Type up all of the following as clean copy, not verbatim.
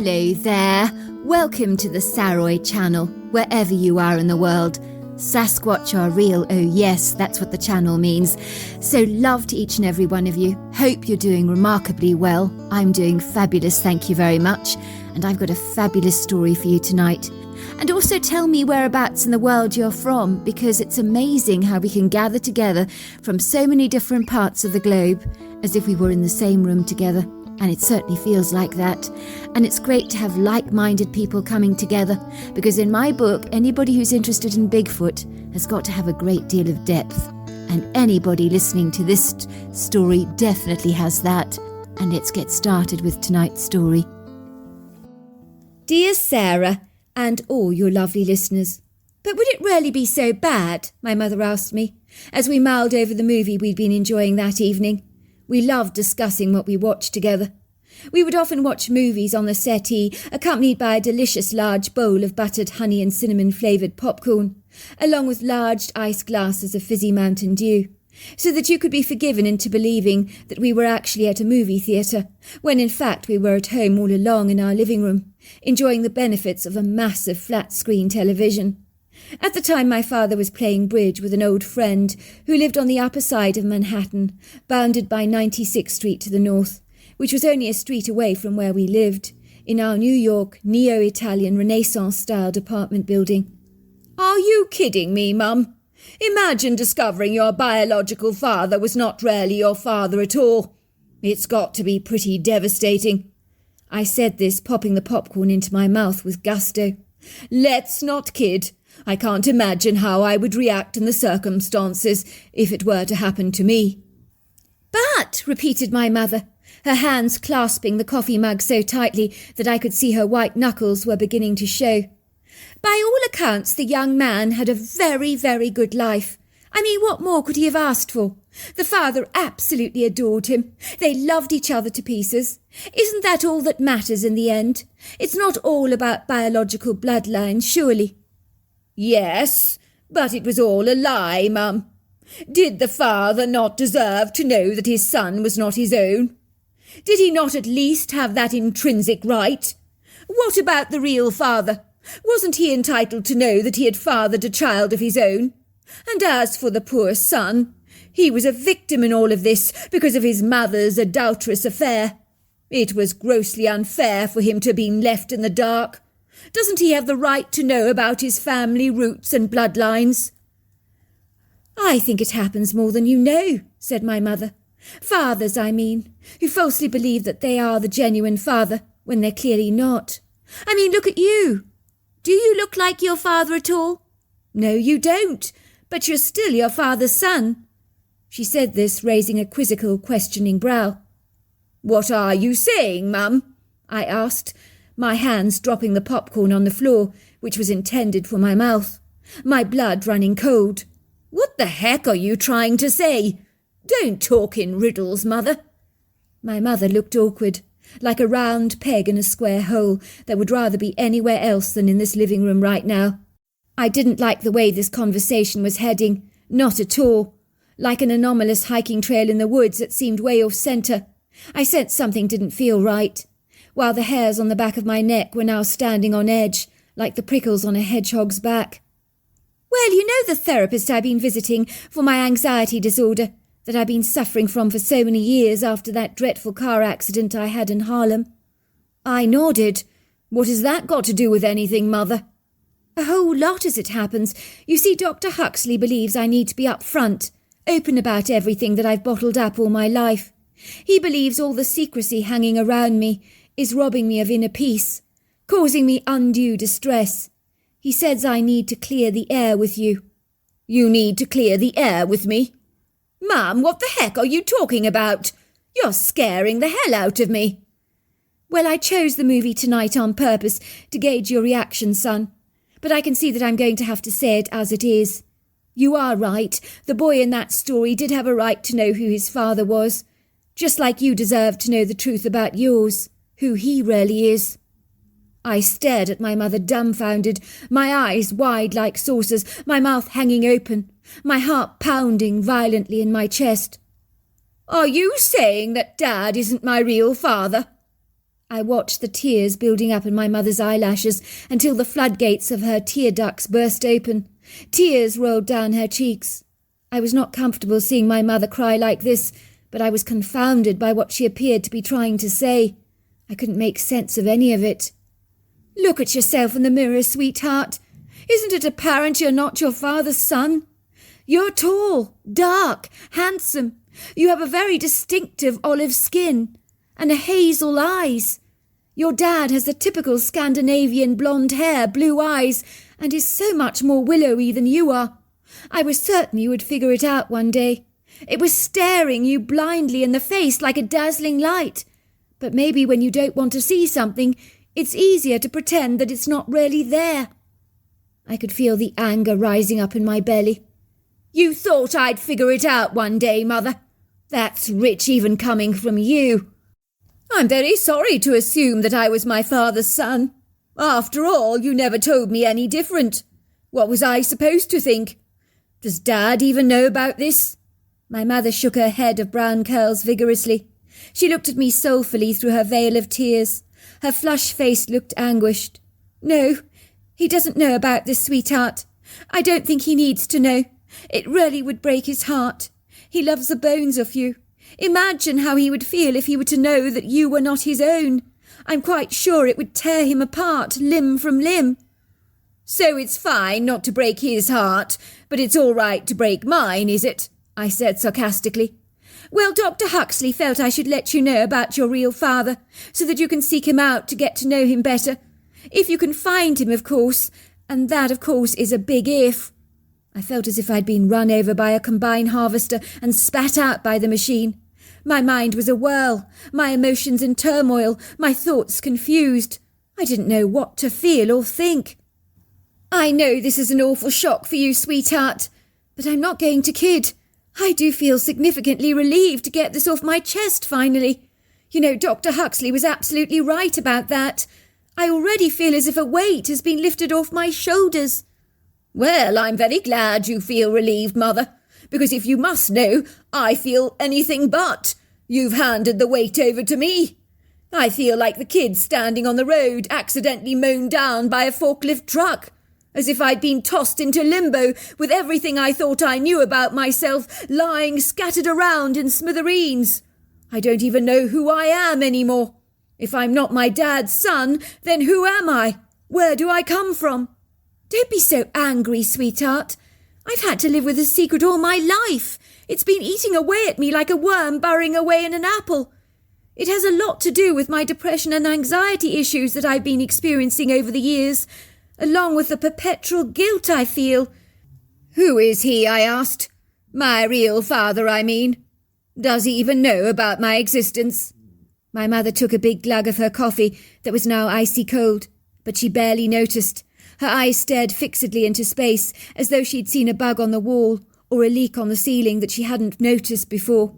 Hello there. Welcome to the Saroy channel, wherever you are in the world. Sasquatch are real, oh yes, that's what the channel means. So love to each and every one of you. Hope you're doing remarkably well. I'm doing fabulous, thank you very much. And I've got a fabulous story for you tonight. And also tell me whereabouts in the world you're from, because it's amazing how we can gather together from so many different parts of the globe, as if we were in the same room together. And it certainly feels like that. And it's great to have like-minded people coming together, because in my book, anybody who's interested in Bigfoot has got to have a great deal of depth. And anybody listening to this story definitely has that. And let's get started with tonight's story. Dear Sarah, and all your lovely listeners. But would it really be so bad? My mother asked me, as we mulled over the movie we'd been enjoying that evening. We loved discussing what we watched together. We would often watch movies on the settee, accompanied by a delicious large bowl of buttered honey and cinnamon-flavoured popcorn, along with large iced glasses of fizzy Mountain Dew, so that you could be forgiven into believing that we were actually at a movie theatre, when in fact we were at home all along in our living room, enjoying the benefits of a massive flat-screen television. At the time, my father was playing bridge with an old friend who lived on the upper side of Manhattan, bounded by 96th Street to the north, which was only a street away from where we lived, in our New York neo-Italian Renaissance-styled apartment building. "Are you kidding me, Mum? Imagine discovering your biological father was not really your father at all. It's got to be pretty devastating." I said this, popping the popcorn into my mouth with gusto. "Let's not kid. I can't imagine how I would react in the circumstances if it were to happen to me." "But," repeated my mother, her hands clasping the coffee mug so tightly that I could see her white knuckles were beginning to show, "by all accounts the young man had a very, very good life. I mean, what more could he have asked for? The father absolutely adored him. They loved each other to pieces. Isn't that all that matters in the end? It's not all about biological bloodlines, surely." "Yes, but it was all a lie, Mum. Did the father not deserve to know that his son was not his own? Did he not at least have that intrinsic right? What about the real father? Wasn't he entitled to know that he had fathered a child of his own? And as for the poor son, he was a victim in all of this because of his mother's adulterous affair. It was grossly unfair for him to have been left in the dark. Doesn't he have the right to know about his family roots and bloodlines?" "I think it happens more than you know," said my mother. "Fathers, I mean, who falsely believe that they are the genuine father when they're clearly not. I mean, look at you. Do you look like your father at all? No, you don't, but you're still your father's son." She said this, raising a quizzical, questioning brow. "What are you saying, Mum?" I asked, my hands dropping the popcorn on the floor, which was intended for my mouth, my blood running cold. "What the heck are you trying to say? Don't talk in riddles, Mother." My mother looked awkward, like a round peg in a square hole that would rather be anywhere else than in this living room right now. I didn't like the way this conversation was heading, not at all, like an anomalous hiking trail in the woods that seemed way off centre. I sensed something didn't feel right, while the hairs on the back of my neck were now standing on edge, like the prickles on a hedgehog's back. "Well, you know the therapist I've been visiting for my anxiety disorder that I've been suffering from for so many years after that dreadful car accident I had in Harlem?" I nodded. "What has that got to do with anything, Mother?" "A whole lot, as it happens. You see, Dr. Huxley believes I need to be up front, open about everything that I've bottled up all my life. He believes all the secrecy hanging around me is robbing me of inner peace, causing me undue distress. He says I need to clear the air with you." "You need to clear the air with me? Mum, what the heck are you talking about? You're scaring the hell out of me." "Well, I chose the movie tonight on purpose to gauge your reaction, son. But I can see that I'm going to have to say it as it is. You are right. The boy in that story did have a right to know who his father was, just like you deserve to know the truth about yours, who he really is." I stared at my mother dumbfounded, my eyes wide like saucers, my mouth hanging open, my heart pounding violently in my chest. "Are you saying that Dad isn't my real father?" I watched the tears building up in my mother's eyelashes until the floodgates of her tear ducts burst open. Tears rolled down her cheeks. I was not comfortable seeing my mother cry like this, but I was confounded by what she appeared to be trying to say. I couldn't make sense of any of it. "Look at yourself in the mirror, sweetheart. Isn't it apparent you're not your father's son? You're tall, dark, handsome. You have a very distinctive olive skin and hazel eyes. Your dad has the typical Scandinavian blonde hair, blue eyes, and is so much more willowy than you are. I was certain you would figure it out one day. It was staring you blindly in the face like a dazzling light. But maybe when you don't want to see something, it's easier to pretend that it's not really there." I could feel the anger rising up in my belly. "You thought I'd figure it out one day, Mother? That's rich even coming from you. I'm very sorry to assume that I was my father's son. After all, you never told me any different. What was I supposed to think? Does Dad even know about this?" My mother shook her head of brown curls vigorously. She looked at me soulfully through her veil of tears. Her flushed face looked anguished. "No, he doesn't know about this, sweetheart. I don't think he needs to know. It really would break his heart. He loves the bones of you. Imagine how he would feel if he were to know that you were not his own. I'm quite sure it would tear him apart, limb from limb." "So it's fine not to break his heart, but it's all right to break mine, is it?" I said sarcastically. "Well, Dr. Huxley felt I should let you know about your real father, so that you can seek him out to get to know him better. If you can find him, of course, and that, of course, is a big if." I felt as if I'd been run over by a combine harvester and spat out by the machine. My mind was a whirl, my emotions in turmoil, my thoughts confused. I didn't know what to feel or think. "I know this is an awful shock for you, sweetheart, but I'm not going to kid. I do feel significantly relieved to get this off my chest finally. You know, Dr. Huxley was absolutely right about that. I already feel as if a weight has been lifted off my shoulders." "Well, I'm very glad you feel relieved, Mother, because if you must know, I feel anything but. You've handed the weight over to me. I feel like the kid standing on the road accidentally mown down by a forklift truck, as if I'd been tossed into limbo with everything I thought I knew about myself lying scattered around in smithereens. I don't even know who I am anymore. If I'm not my dad's son, then who am I? Where do I come from?" "Don't be so angry, sweetheart. I've had to live with this secret all my life. It's been eating away at me like a worm burrowing away in an apple. It has a lot to do with my depression and anxiety issues that I've been experiencing over the years, along with the perpetual guilt I feel." "Who is he?" I asked. "My real father, I mean. Does he even know about my existence?" My mother took a big glug of her coffee that was now icy cold, but she barely noticed. Her eyes stared fixedly into space, as though she'd seen a bug on the wall or a leak on the ceiling that she hadn't noticed before.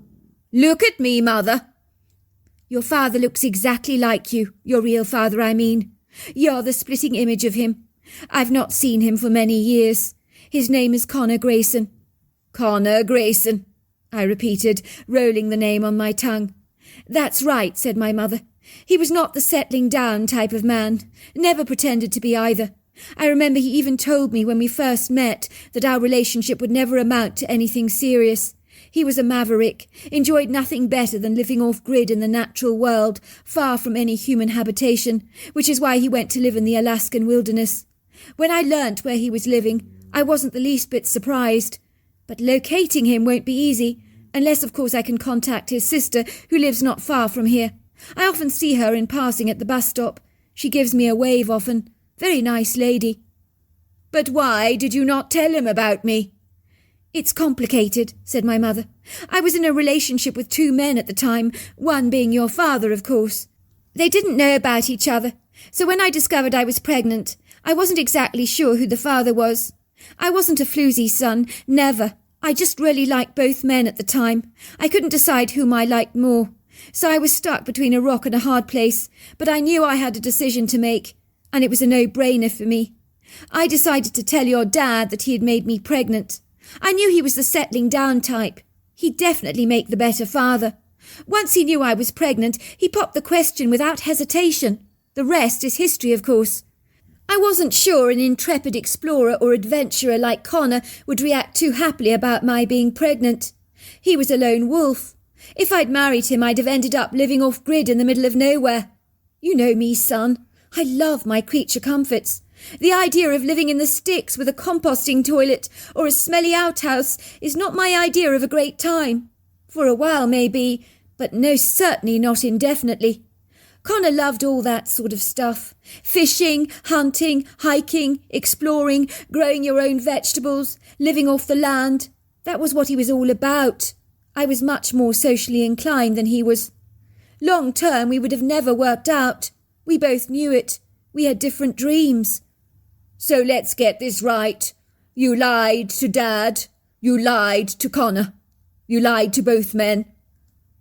"Look at me, Mother." "Your father looks exactly like you, your real father, I mean. You're the splitting image of him. I've not seen him for many years. His name is Connor Grayson." "Connor Grayson," I repeated, rolling the name on my tongue. "That's right," said my mother. "He was not the settling down type of man, never pretended to be either. I remember he even told me when we first met that our relationship would never amount to anything serious. He was a maverick, enjoyed nothing better than living off-grid in the natural world, far from any human habitation, which is why he went to live in the Alaskan wilderness. When I learnt where he was living, I wasn't the least bit surprised. But locating him won't be easy, unless of course I can contact his sister, who lives not far from here. I often see her in passing at the bus stop. She gives me a wave often. Very nice lady." "But why did you not tell him about me?" "It's complicated," said my mother. "I was in a relationship with 2 men at the time, one being your father, of course. They didn't know about each other, so when I discovered I was pregnant, I wasn't exactly sure who the father was. I wasn't a floozy son, never. I just really liked both men at the time. I couldn't decide whom I liked more, so I was stuck between a rock and a hard place, but I knew I had a decision to make, and it was a no-brainer for me. I decided to tell your dad that he had made me pregnant. I knew he was the settling down type. He'd definitely make the better father. Once he knew I was pregnant, he popped the question without hesitation. The rest is history, of course. I wasn't sure an intrepid explorer or adventurer like Connor would react too happily about my being pregnant. He was a lone wolf. If I'd married him, I'd have ended up living off-grid in the middle of nowhere. You know me, son. I love my creature comforts. The idea of living in the sticks with a composting toilet or a smelly outhouse is not my idea of a great time. For a while, maybe, but no, certainly not indefinitely. Connor loved all that sort of stuff. Fishing, hunting, hiking, exploring, growing your own vegetables, living off the land. That was what he was all about. I was much more socially inclined than he was. Long term, we would have never worked out. We both knew it. We had different dreams. So let's get this right. You lied to Dad. You lied to Connor. You lied to both men.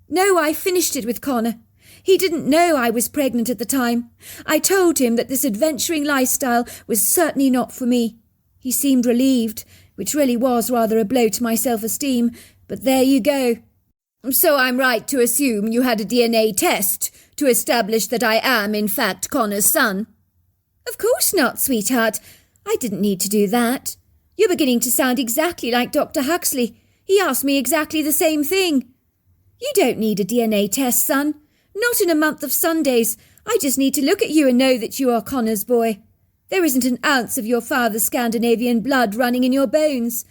No, I finished it with Connor. He didn't know I was pregnant at the time. I told him that this adventuring lifestyle was certainly not for me. He seemed relieved, which really was rather a blow to my self-esteem, but there you go. So I'm right to assume you had a DNA test to establish that I am, in fact, Connor's son? Of course not, sweetheart. I didn't need to do that. You're beginning to sound exactly like Dr. Huxley. He asked me exactly the same thing. You don't need a DNA test, son. Not in a month of Sundays. I just need to look at you and know that you are Connor's boy. There isn't an ounce of your father's Scandinavian blood running in your bones.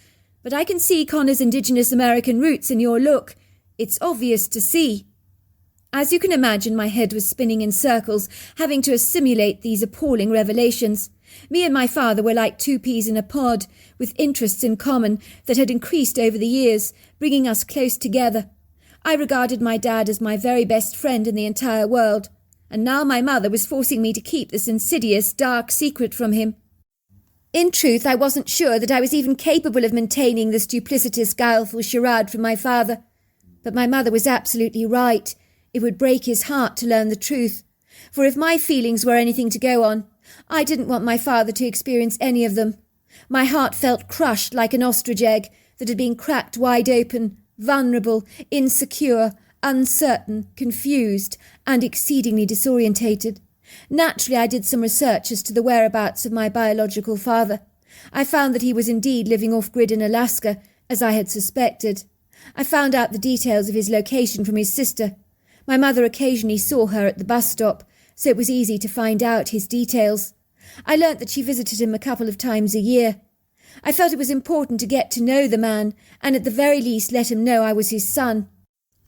But I can see Connor's indigenous American roots in your look. It's obvious to see. As you can imagine, my head was spinning in circles, having to assimilate these appalling revelations. Me and my father were like two peas in a pod, with interests in common that had increased over the years, bringing us close together. I regarded my dad as my very best friend in the entire world, and now my mother was forcing me to keep this insidious, dark secret from him. In truth, I wasn't sure that I was even capable of maintaining this duplicitous, guileful charade from my father. But my mother was absolutely right. It would break his heart to learn the truth. For if my feelings were anything to go on, I didn't want my father to experience any of them. My heart felt crushed like an ostrich egg that had been cracked wide open, vulnerable, insecure, uncertain, confused, and exceedingly disorientated. Naturally, I did some research as to the whereabouts of my biological father. I found that he was indeed living off-grid in Alaska, as I had suspected. I found out the details of his location from his sister. My mother occasionally saw her at the bus stop, so it was easy to find out his details. I learnt that she visited him a couple of times a year. I felt it was important to get to know the man, and at the very least let him know I was his son.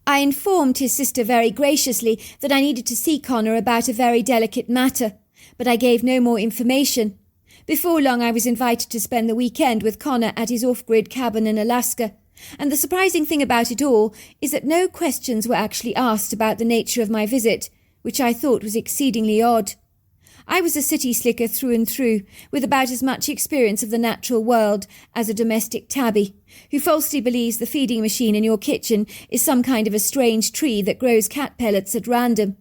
I informed his sister very graciously that I needed to see Connor about a very delicate matter, but I gave no more information. Before long I was invited to spend the weekend with Connor at his off-grid cabin in Alaska, and the surprising thing about it all is that no questions were actually asked about the nature of my visit, which I thought was exceedingly odd. I was a city slicker through and through, with about as much experience of the natural world as a domestic tabby, who falsely believes the feeding machine in your kitchen is some kind of a strange tree that grows cat pellets at random.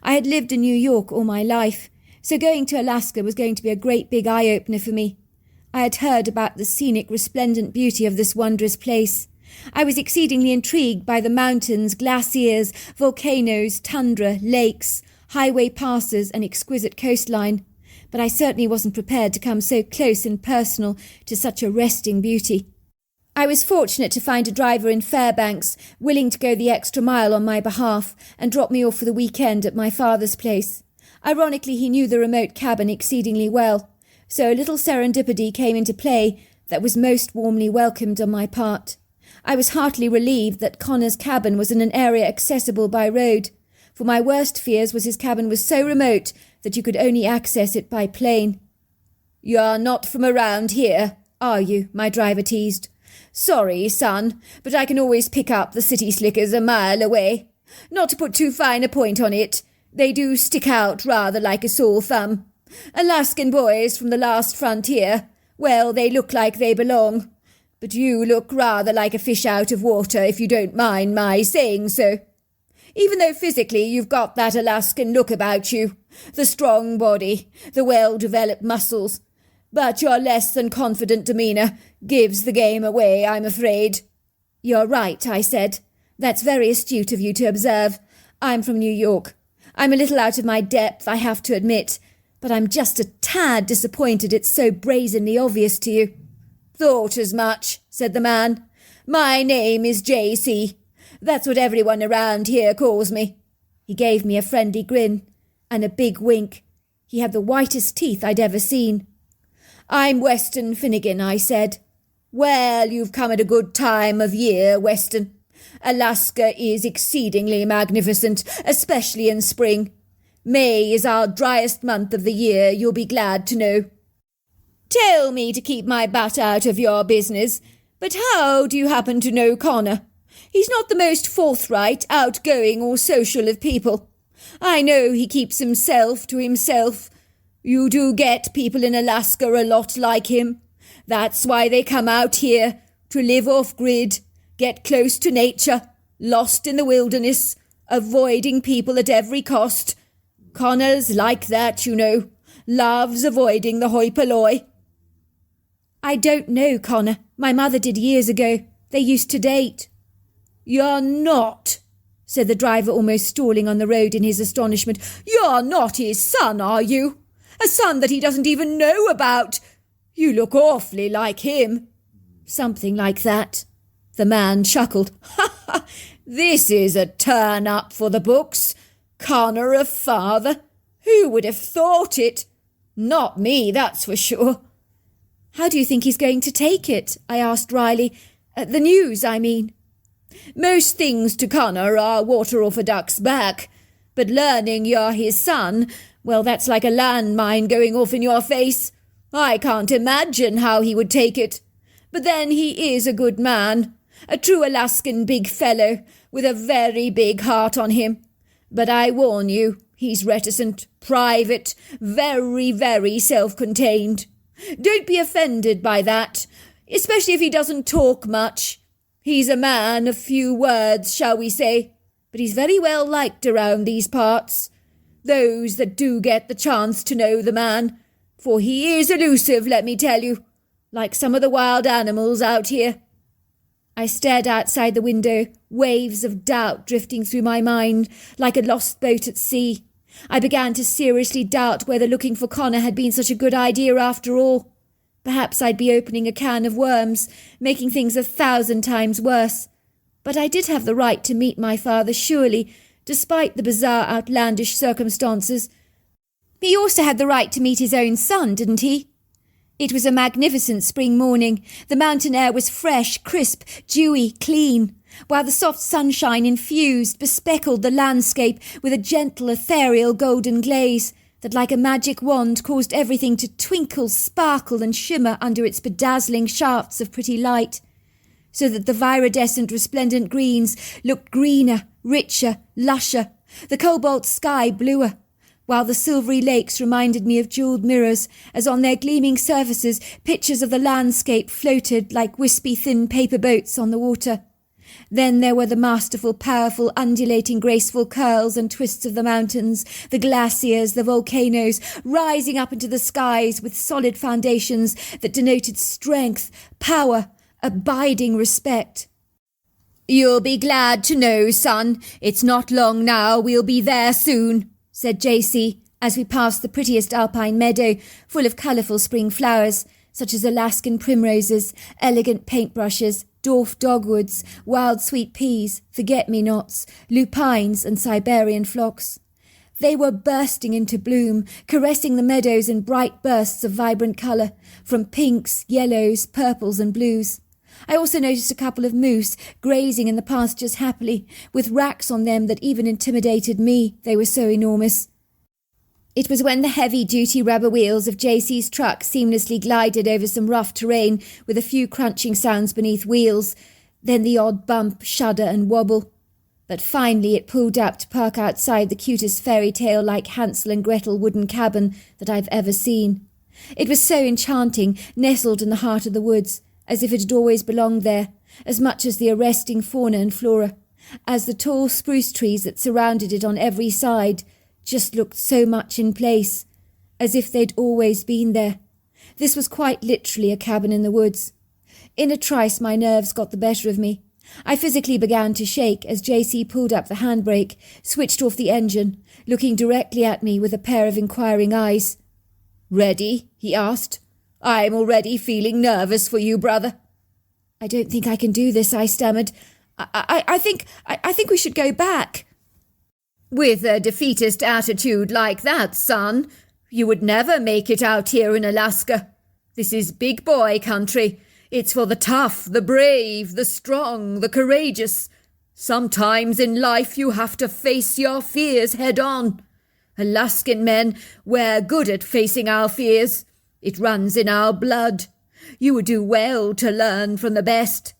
I had lived in New York all my life, so going to Alaska was going to be a great big eye-opener for me. I had heard about the scenic, resplendent beauty of this wondrous place. I was exceedingly intrigued by the mountains, glaciers, volcanoes, tundra, lakes, highway passes and exquisite coastline, but I certainly wasn't prepared to come so close and personal to such arresting beauty. I was fortunate to find a driver in Fairbanks willing to go the extra mile on my behalf and drop me off for the weekend at my father's place. Ironically, he knew the remote cabin exceedingly well, so a little serendipity came into play that was most warmly welcomed on my part. I was heartily relieved that Connor's cabin was in an area accessible by road, for my worst fears was his cabin was so remote that you could only access it by plane. "You're not from around here, are you?" my driver teased. "Sorry, son, but I can always pick up the city slickers a mile away. Not to put too fine a point on it, they do stick out rather like a sore thumb. Alaskan boys from the last frontier, well, they look like they belong. But you look rather like a fish out of water, if you don't mind my saying so. Even though physically you've got that Alaskan look about you, the strong body, the well-developed muscles, but your less than confident demeanour gives the game away, I'm afraid." "You're right," I said. That's very astute of you to observe. I'm from New York. I'm a little out of my depth, I have to admit, but I'm just a tad disappointed it's so brazenly obvious to you." "Thought as much," said the man. "My name is J.C. That's what everyone around here calls me." He gave me a friendly grin and a big wink. He had the whitest teeth I'd ever seen. "I'm Weston Finnegan," I said. "Well, you've come at a good time of year, Weston. Alaska is exceedingly magnificent, especially in spring. May is our driest month of the year, you'll be glad to know. Tell me to keep my butt out of your business, but how do you happen to know Connor? He's not the most forthright, outgoing or social of people. I know he keeps himself to himself. You do get people in Alaska a lot like him. That's why they come out here, to live off-grid, get close to nature, lost in the wilderness, avoiding people at every cost. Connor's like that, you know, loves avoiding the hoi polloi." "I don't know Connor. My mother did years ago. They used to date." "You're not," said the driver, almost stalling on the road in his astonishment. "You're not his son, are you? A son that he doesn't even know about? You look awfully like him." "Something like that." The man chuckled. "Ha ha! This is a turn-up for the books. Connor a father? Who would have thought it? Not me, that's for sure." "How do you think he's going to take it?" I asked wryly. "The news, I mean." "Most things to Connor are water off a duck's back, but learning you're his son, well, that's like a landmine going off in your face. I can't imagine how he would take it. But then he is a good man, a true Alaskan big fellow, with a very big heart on him. But I warn you, he's reticent, private, very, very self-contained. Don't be offended by that, especially if he doesn't talk much. He's a man of few words, shall we say, but he's very well liked around these parts. Those that do get the chance to know the man, for he is elusive, let me tell you, like some of the wild animals out here." I stared outside the window, waves of doubt drifting through my mind, like a lost boat at sea. I began to seriously doubt whether looking for Connor had been such a good idea after all. Perhaps I'd be opening a can of worms, making things 1,000 times worse. But I did have the right to meet my father, surely, despite the bizarre, outlandish circumstances. He also had the right to meet his own son, didn't he? It was a magnificent spring morning. The mountain air was fresh, crisp, dewy, clean, while the soft sunshine infused, bespeckled the landscape with a gentle, ethereal golden glaze that, like a magic wand, caused everything to twinkle, sparkle and shimmer under its bedazzling shafts of pretty light, so that the viridescent, resplendent greens looked greener, richer, lusher, the cobalt sky bluer, while the silvery lakes reminded me of jewelled mirrors, as on their gleaming surfaces pictures of the landscape floated like wispy thin paper boats on the water. Then there were the masterful, powerful, undulating, graceful curls and twists of the mountains, the glaciers, the volcanoes, rising up into the skies with solid foundations that denoted strength, power, abiding respect. "You'll be glad to know, son, it's not long now, we'll be there soon," said J.C., as we passed the prettiest alpine meadow, full of colourful spring flowers, such as Alaskan primroses, elegant paintbrushes, dwarf dogwoods, wild sweet peas, forget-me-nots, lupines and Siberian phlox. They were bursting into bloom, caressing the meadows in bright bursts of vibrant colour, from pinks, yellows, purples and blues. I also noticed a couple of moose grazing in the pastures happily, with racks on them that even intimidated me, they were so enormous. It was when the heavy-duty rubber wheels of J.C.'s truck seamlessly glided over some rough terrain with a few crunching sounds beneath wheels, then the odd bump, shudder and wobble. But finally it pulled up to park outside the cutest fairy tale-like Hansel and Gretel wooden cabin that I've ever seen. It was so enchanting, nestled in the heart of the woods, as if it had always belonged there, as much as the arresting fauna and flora, as the tall spruce trees that surrounded it on every side just looked so much in place, as if they'd always been there. This was quite literally a cabin in the woods. In a trice my nerves got the better of me. I physically began to shake as JC pulled up the handbrake, switched off the engine, looking directly at me with a pair of inquiring eyes. "Ready?" he asked. "I'm already feeling nervous for you, brother." "I don't think I can do this," I stammered. I think we should go back." "With a defeatist attitude like that, son, you would never make it out here in Alaska. This is big boy country. It's for the tough, the brave, the strong, the courageous. Sometimes in life you have to face your fears head on. Alaskan men, we're good at facing our fears. It runs in our blood. You would do well to learn from the best."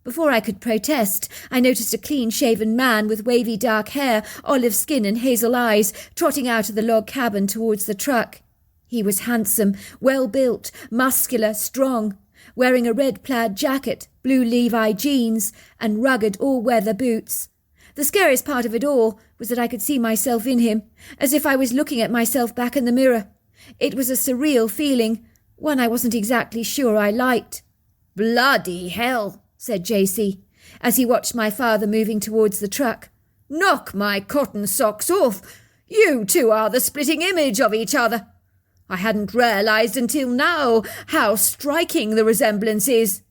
Before I could protest, I noticed a clean-shaven man with wavy dark hair, olive skin and hazel eyes trotting out of the log cabin towards the truck. He was handsome, well-built, muscular, strong, wearing a red plaid jacket, blue Levi jeans, and rugged all-weather boots. The scariest part of it all was that I could see myself in him, as if I was looking at myself back in the mirror. It was a surreal feeling, one I wasn't exactly sure I liked. "Bloody hell," said JC, as he watched my father moving towards the truck. "Knock my cotton socks off. You two are the splitting image of each other. I hadn't realized until now how striking the resemblance is.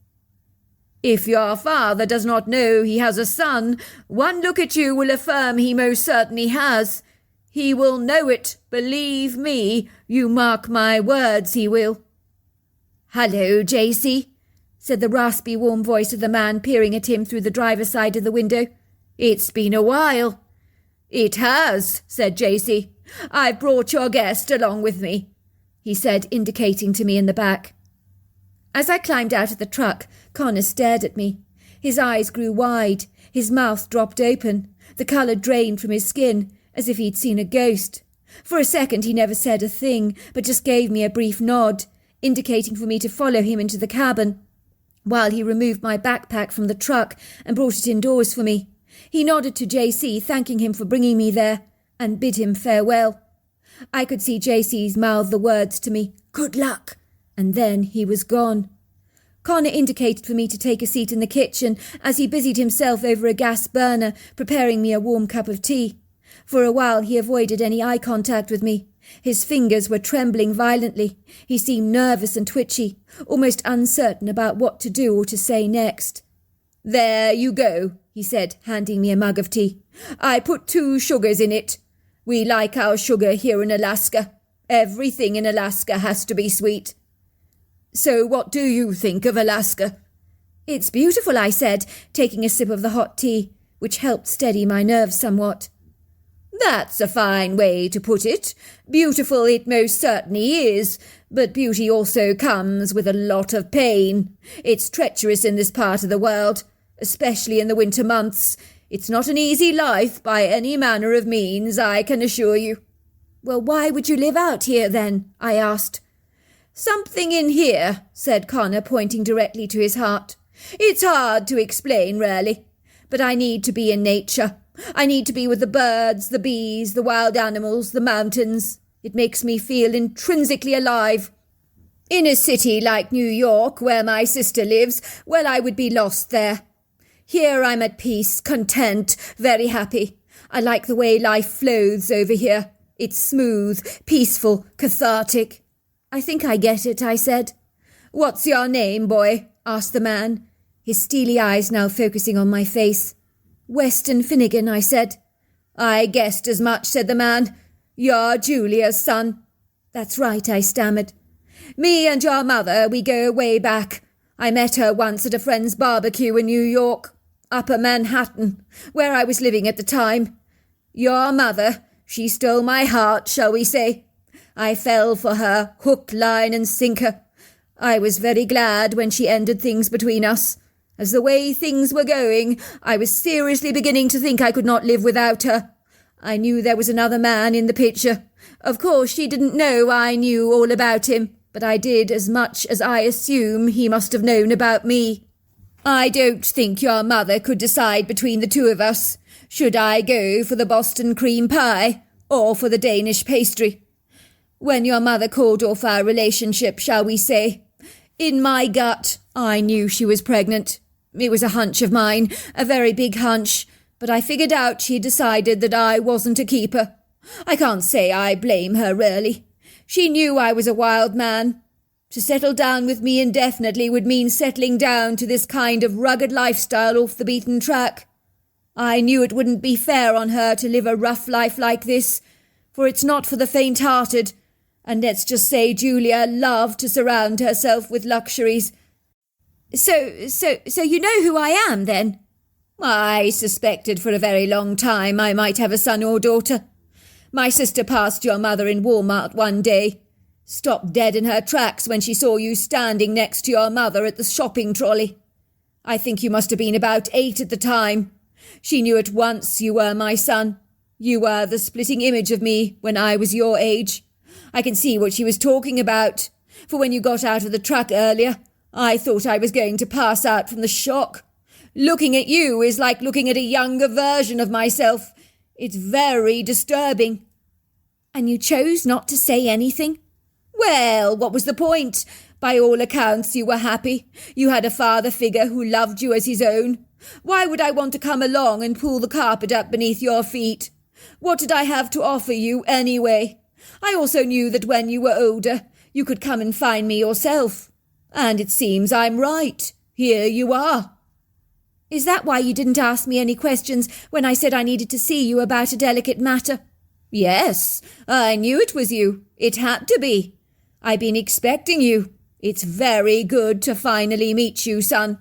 If your father does not know he has a son, one look at you will affirm he most certainly has. He will know it, believe me, you mark my words, he will." "Hello, JC," said the raspy, warm voice of the man peering at him through the driver's side of the window. "It's been a while." "It has," said JC. "I've brought your guest along with me," he said, indicating to me in the back. As I climbed out of the truck, Connor stared at me. His eyes grew wide, his mouth dropped open, the colour drained from his skin, as if he'd seen a ghost. For a second he never said a thing, but just gave me a brief nod, indicating for me to follow him into the cabin, while he removed my backpack from the truck and brought it indoors for me. He nodded to JC, thanking him for bringing me there, and bid him farewell. I could see JC's mouth the words to me, "Good luck," and then he was gone. Connor indicated for me to take a seat in the kitchen as he busied himself over a gas burner, preparing me a warm cup of tea. For a while he avoided any eye contact with me. His fingers were trembling violently. He seemed nervous and twitchy, almost uncertain about what to do or to say next. "There you go," he said, handing me a mug of tea. "I put 2 sugars in it. We like our sugar here in Alaska. Everything in Alaska has to be sweet." "So what do you think of Alaska?" "It's beautiful," I said, taking a sip of the hot tea, which helped steady my nerves somewhat. "That's a fine way to put it. Beautiful it most certainly is, but beauty also comes with a lot of pain. It's treacherous in this part of the world, especially in the winter months. It's not an easy life by any manner of means, I can assure you." "Well, why would you live out here then?" I asked. "Something in here," said Connor, pointing directly to his heart. "It's hard to explain, really, but I need to be in nature. I need to be with the birds, the bees, the wild animals, the mountains. It makes me feel intrinsically alive. In a city like New York, where my sister lives, well, I would be lost there. Here I'm at peace, content, very happy. I like the way life flows over here. It's smooth, peaceful, cathartic." "I think I get it," I said. "What's your name, boy?" asked the man, his steely eyes now focusing on my face. "Weston Finnegan," I said. "I guessed as much," said the man. "You're Julia's son." "That's right," I stammered. "Me and your mother, we go way back. I met her once at a friend's barbecue in New York, Upper Manhattan, where I was living at the time. Your mother, she stole my heart, shall we say. I fell for her, hook, line and sinker. I was very glad when she ended things between us. As the way things were going, I was seriously beginning to think I could not live without her. I knew there was another man in the picture. Of course, she didn't know I knew all about him, but I did as much as I assume he must have known about me. I don't think your mother could decide between the 2 of us. Should I go for the Boston cream pie or for the Danish pastry? When your mother called off our relationship, shall we say, in my gut, I knew she was pregnant. It was a hunch of mine, a very big hunch, but I figured out she'd decided that I wasn't a keeper. I can't say I blame her, really. She knew I was a wild man. To settle down with me indefinitely would mean settling down to this kind of rugged lifestyle off the beaten track. I knew it wouldn't be fair on her to live a rough life like this, for it's not for the faint-hearted, and let's just say Julia loved to surround herself with luxuries. So you know who I am, then? I suspected for a very long time I might have a son or daughter. My sister passed your mother in Walmart one day, stopped dead in her tracks when she saw you standing next to your mother at the shopping trolley. I think you must have been about 8 at the time. She knew at once you were my son. You were the splitting image of me when I was your age. I can see what she was talking about, for when you got out of the truck earlier, I thought I was going to pass out from the shock. Looking at you is like looking at a younger version of myself. It's very disturbing. And you chose not to say anything? Well, what was the point? By all accounts, you were happy. You had a father figure who loved you as his own. Why would I want to come along and pull the carpet up beneath your feet? What did I have to offer you, anyway? I also knew that when you were older, you could come and find me yourself. And it seems I'm right. Here you are. Is that why you didn't ask me any questions when I said I needed to see you about a delicate matter? Yes, I knew it was you. It had to be. I've been expecting you. It's very good to finally meet you, son.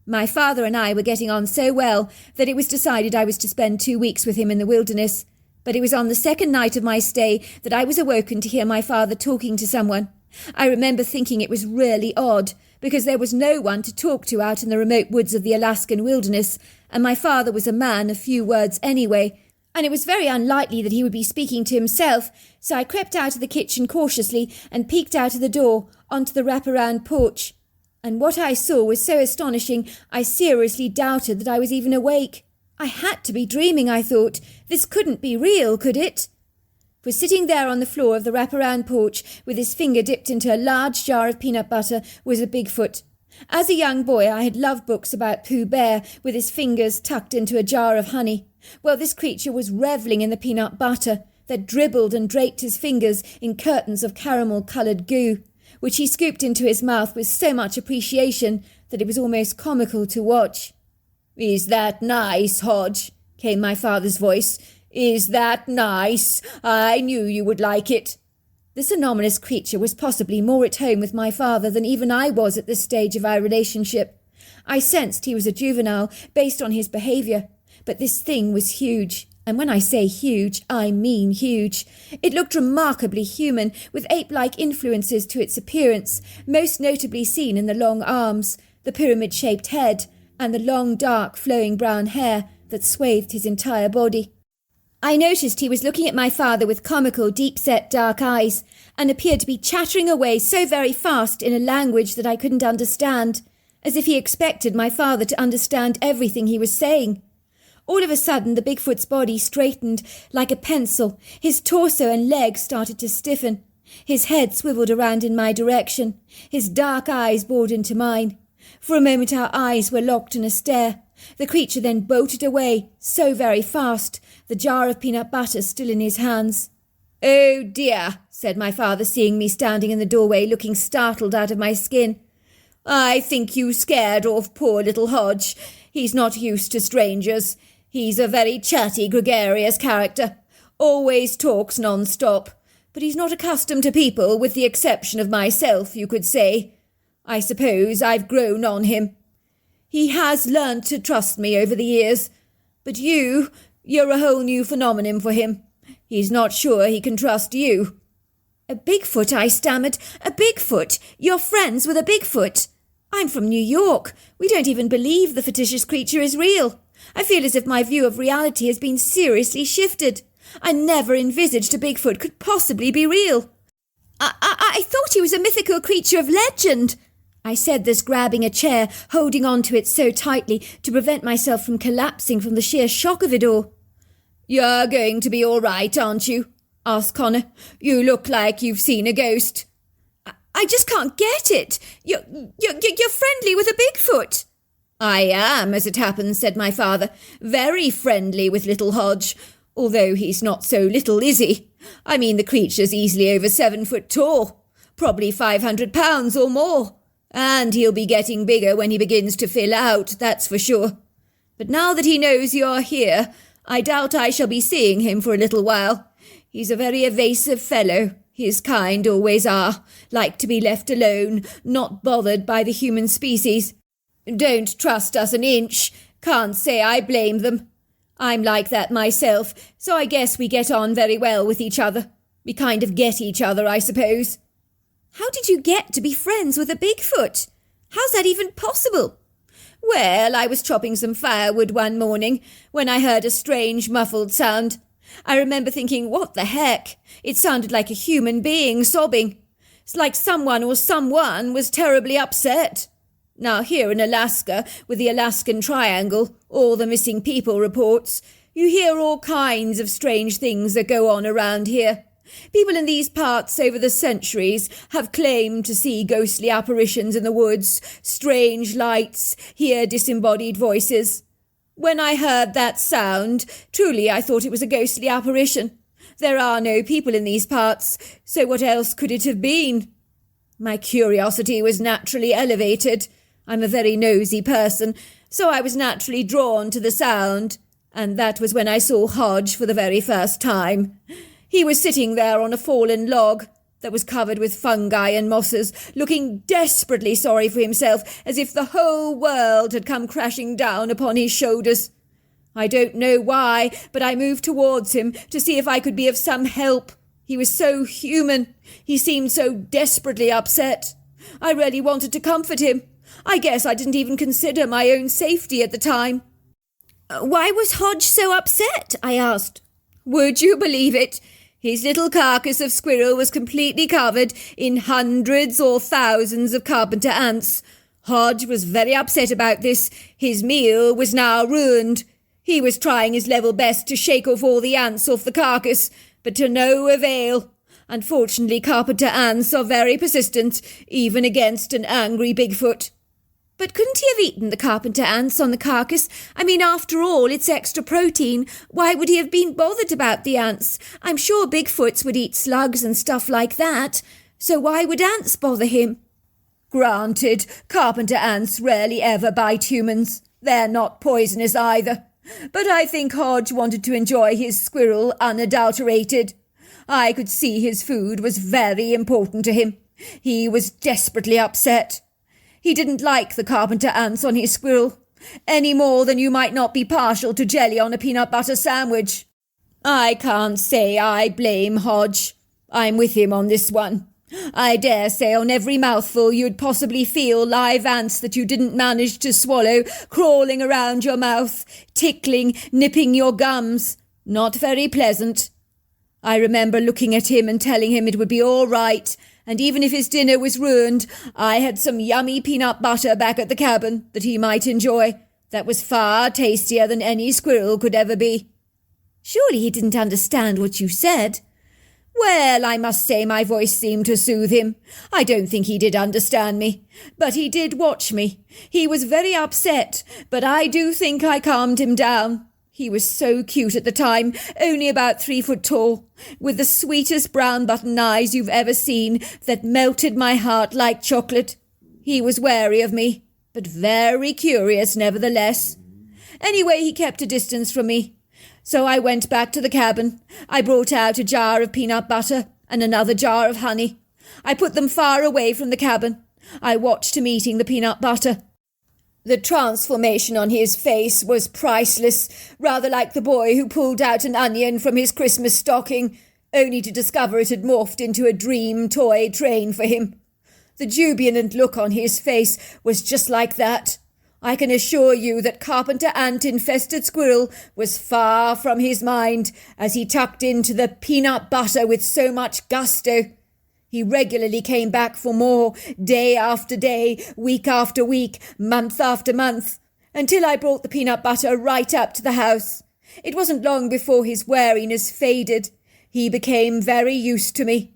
My father and I were getting on so well that it was decided I was to spend 2 weeks with him in the wilderness. But it was on the second night of my stay that I was awoken to hear my father talking to someone. I remember thinking it was really odd, because there was no one to talk to out in the remote woods of the Alaskan wilderness, and my father was a man of few words anyway, and it was very unlikely that he would be speaking to himself, so I crept out of the kitchen cautiously and peeked out of the door onto the wraparound porch. And what I saw was so astonishing, I seriously doubted that I was even awake. I had to be dreaming, I thought. This couldn't be real, could it? For sitting there on the floor of the wraparound porch, with his finger dipped into a large jar of peanut butter, was a Bigfoot. As a young boy, I had loved books about Pooh Bear, with his fingers tucked into a jar of honey. Well, this creature was revelling in the peanut butter that dribbled and draped his fingers in curtains of caramel-coloured goo, which he scooped into his mouth with so much appreciation that it was almost comical to watch. "Is that nice, Hodge?" came my father's voice. "Is that nice? I knew you would like it." This anomalous creature was possibly more at home with my father than even I was at this stage of our relationship. I sensed he was a juvenile based on his behaviour, but this thing was huge. And when I say huge, I mean huge. It looked remarkably human, with ape-like influences to its appearance, most notably seen in the long arms, the pyramid-shaped head, and the long, dark, flowing brown hair that swathed his entire body. I noticed he was looking at my father with comical, deep-set dark eyes, and appeared to be chattering away so very fast in a language that I couldn't understand, as if he expected my father to understand everything he was saying. All of a sudden, the Bigfoot's body straightened like a pencil. His torso and legs started to stiffen. His head swiveled around in my direction. His dark eyes bored into mine. For a moment our eyes were locked in a stare. The creature then bolted away, so very fast, the jar of peanut butter still in his hands. "Oh dear," said my father, seeing me standing in the doorway looking startled out of my skin. "I think you scared off poor little Hodge. He's not used to strangers. He's a very chatty, gregarious character. Always talks non-stop. But he's not accustomed to people, with the exception of myself, you could say. I suppose I've grown on him. He has learnt to trust me over the years. But you're a whole new phenomenon for him. He's not sure he can trust you." "A Bigfoot," I stammered. "A Bigfoot! You're friends with a Bigfoot! I'm from New York. We don't even believe the fictitious creature is real. I feel as if my view of reality has been seriously shifted. I never envisaged a Bigfoot could possibly be real. I thought he was a mythical creature of legend." I said this, grabbing a chair, holding on to it so tightly to prevent myself from collapsing from the sheer shock of it all. "You're going to be all right, aren't you?" asked Connor. "You look like you've seen a ghost." I just can't get it. You're friendly with a Bigfoot." I am, as it happens, said my father, very friendly with little Hodge, although he's not so little, is he? I mean, the creature's easily over 7 foot tall, probably 500 pounds or more, and he'll be getting bigger when he begins to fill out, that's for sure. But now that he knows you're here, I doubt I shall be seeing him for a little while. He's a very evasive fellow. His kind always are, like to be left alone, not bothered by the human species. Don't trust us an inch. Can't say I blame them. I'm like that myself, so I guess we get on very well with each other. We kind of get each other, I suppose. How did you get to be friends with a Bigfoot? How's that even possible? Well, I was chopping some firewood one morning when I heard a strange muffled sound. I remember thinking, what the heck? It sounded like a human being sobbing. It's like someone was terribly upset. Now, here in Alaska, with the Alaskan Triangle, all the missing people reports, you hear all kinds of strange things that go on around here. People in these parts over the centuries have claimed to see ghostly apparitions in the woods, strange lights, hear disembodied voices. When I heard that sound, truly I thought it was a ghostly apparition. There are no people in these parts, so what else could it have been? My curiosity was naturally elevated. I'm a very nosy person, so I was naturally drawn to the sound, and that was when I saw Hodge for the very first time. He was sitting there on a fallen log that was covered with fungi and mosses, looking desperately sorry for himself, as if the whole world had come crashing down upon his shoulders. I don't know why, but I moved towards him to see if I could be of some help. He was so human. He seemed so desperately upset. I really wanted to comfort him. I guess I didn't even consider my own safety at the time. Why was Hodge so upset? I asked. Would you believe it? His little carcass of squirrel was completely covered in hundreds or thousands of carpenter ants. Hodge was very upset about this. His meal was now ruined. He was trying his level best to shake off all the ants off the carcass, but to no avail. Unfortunately, carpenter ants are very persistent, even against an angry Bigfoot. But couldn't he have eaten the carpenter ants on the carcass? I mean, after all, it's extra protein. Why would he have been bothered about the ants? I'm sure Bigfoots would eat slugs and stuff like that. So why would ants bother him? Granted, carpenter ants rarely ever bite humans. They're not poisonous either. But I think Hodge wanted to enjoy his squirrel unadulterated. I could see his food was very important to him. He was desperately upset. He didn't like the carpenter ants on his squirrel, any more than you might not be partial to jelly on a peanut butter sandwich. I can't say I blame Hodge. I'm with him on this one. I dare say on every mouthful you'd possibly feel live ants that you didn't manage to swallow crawling around your mouth, tickling, nipping your gums. Not very pleasant. I remember looking at him and telling him it would be all right, and even if his dinner was ruined, I had some yummy peanut butter back at the cabin that he might enjoy. That was far tastier than any squirrel could ever be. Surely he didn't understand what you said. Well, I must say my voice seemed to soothe him. I don't think he did understand me, but he did watch me. He was very upset, but I do think I calmed him down. He was so cute at the time, only about 3 foot tall, with the sweetest brown button eyes you've ever seen that melted my heart like chocolate. He was wary of me, but very curious nevertheless. Anyway, he kept a distance from me. So I went back to the cabin. I brought out a jar of peanut butter and another jar of honey. I put them far away from the cabin. I watched him eating the peanut butter. The transformation on his face was priceless, rather like the boy who pulled out an onion from his Christmas stocking, only to discover it had morphed into a dream toy train for him. The jubilant look on his face was just like that. I can assure you that carpenter ant-infested squirrel was far from his mind as he tucked into the peanut butter with so much gusto. He regularly came back for more, day after day, week after week, month after month, until I brought the peanut butter right up to the house. It wasn't long before his wariness faded. He became very used to me.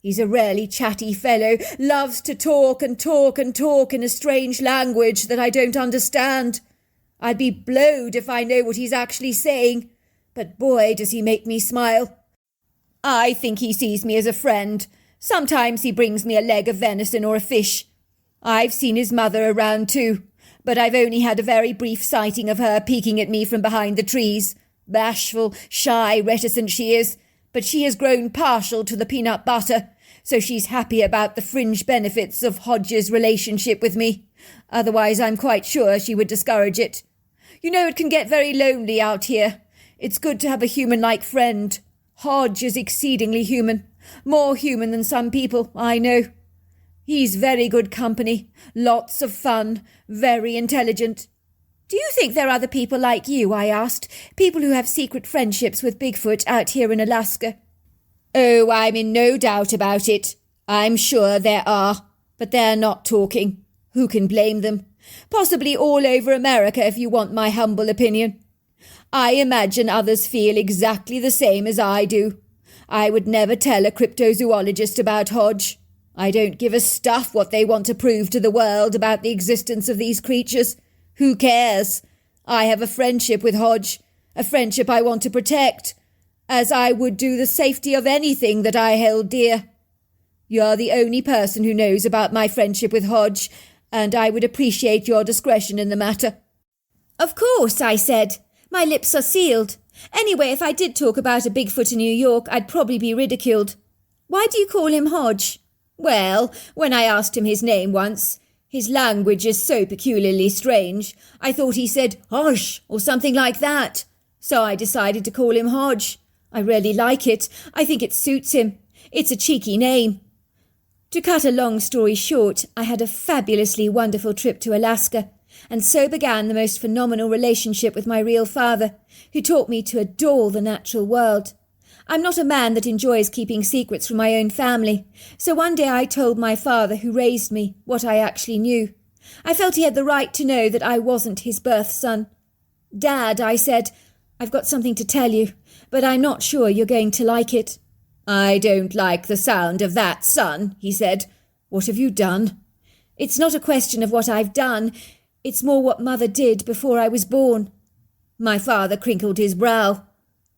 He's a really chatty fellow, loves to talk and talk and talk in a strange language that I don't understand. I'd be blowed if I know what he's actually saying, but boy, does he make me smile. I think he sees me as a friend. Sometimes he brings me a leg of venison or a fish. I've seen his mother around too, but I've only had a very brief sighting of her peeking at me from behind the trees. Bashful, shy, reticent she is, but she has grown partial to the peanut butter, so she's happy about the fringe benefits of Hodge's relationship with me. Otherwise, I'm quite sure she would discourage it. You know, it can get very lonely out here. It's good to have a human-like friend. Hodge is exceedingly human. More human than some people, I know. He's very good company, lots of fun, very intelligent. Do you think there are other people like you, I asked, people who have secret friendships with Bigfoot out here in Alaska? Oh, I'm in no doubt about it. I'm sure there are, but they're not talking. Who can blame them? Possibly all over America, if you want my humble opinion. I imagine others feel exactly the same as I do. I would never tell a cryptozoologist about Hodge. I don't give a stuff what they want to prove to the world about the existence of these creatures. Who cares? I have a friendship with Hodge, a friendship I want to protect, as I would do the safety of anything that I held dear. You're the only person who knows about my friendship with Hodge, and I would appreciate your discretion in the matter. Of course, I said. My lips are sealed. Anyway, if I did talk about a Bigfoot in New York, I'd probably be ridiculed. Why do you call him Hodge? Well, when I asked him his name once, his language is so peculiarly strange, I thought he said Hodge or something like that. So I decided to call him Hodge. I really like it. I think it suits him. It's a cheeky name. To cut a long story short, I had a fabulously wonderful trip to Alaska, and so began the most phenomenal relationship with my real father, who taught me to adore the natural world. I'm not a man that enjoys keeping secrets from my own family, so one day I told my father, who raised me, what I actually knew. I felt he had the right to know that I wasn't his birth son. Dad, I said, I've got something to tell you, but I'm not sure you're going to like it. I don't like the sound of that, son, he said. What have you done? It's not a question of what I've done. It's more what Mother did before I was born. My father crinkled his brow.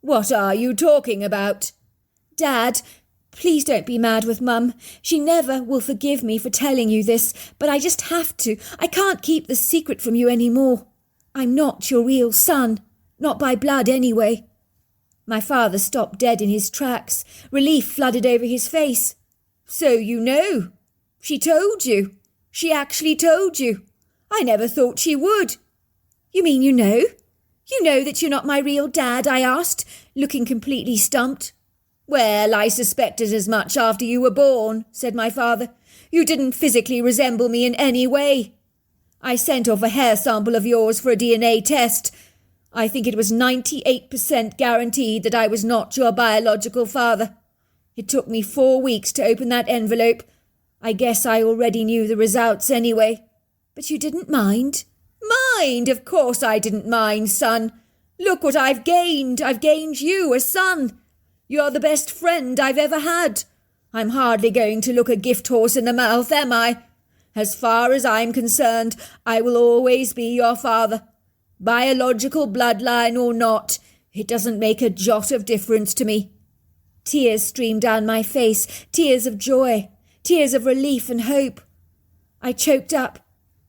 What are you talking about? Dad, please don't be mad with Mum. She never will forgive me for telling you this, but I just have to. I can't keep the secret from you any more. I'm not your real son. Not by blood, anyway. My father stopped dead in his tracks. Relief flooded over his face. So you know. She told you. She actually told you. I never thought she would. You mean you know? You know that you're not my real dad, I asked, looking completely stumped. Well, I suspected as much after you were born, said my father. You didn't physically resemble me in any way. I sent off a hair sample of yours for a DNA test. I think it was 98% guaranteed that I was not your biological father. It took me 4 weeks to open that envelope. I guess I already knew the results anyway. But you didn't mind? Mind? Of course I didn't mind, son. Look what I've gained. I've gained you, a son. You're the best friend I've ever had. I'm hardly going to look a gift horse in the mouth, am I? As far as I'm concerned, I will always be your father. Biological bloodline or not, it doesn't make a jot of difference to me. Tears streamed down my face, tears of joy, tears of relief and hope. I choked up.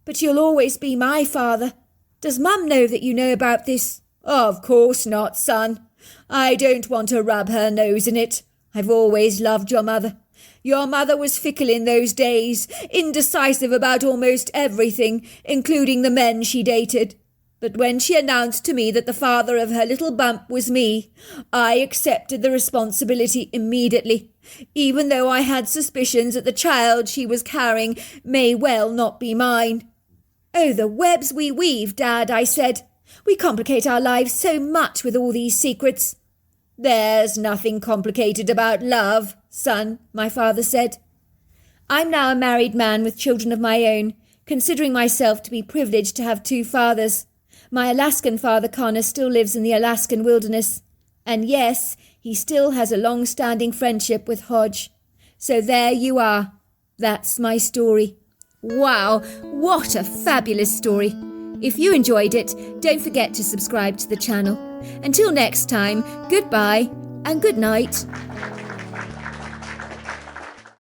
But you'll always be my father. Does Mum know that you know about this? Of course not, son. I don't want to rub her nose in it. I've always loved your mother. Your mother was fickle in those days, indecisive about almost everything, including the men she dated. But when she announced to me that the father of her little bump was me, I accepted the responsibility immediately, even though I had suspicions that the child she was carrying may well not be mine. Oh, the webs we weave, Dad, I said. We complicate our lives so much with all these secrets. There's nothing complicated about love, son, my father said. I'm now a married man with children of my own, considering myself to be privileged to have 2 fathers. My Alaskan father, Connor, still lives in the Alaskan wilderness. And yes, he still has a long-standing friendship with Hodge. So there you are. That's my story. Wow, what a fabulous story. If you enjoyed it, don't forget to subscribe to the channel. Until next time, goodbye and good night.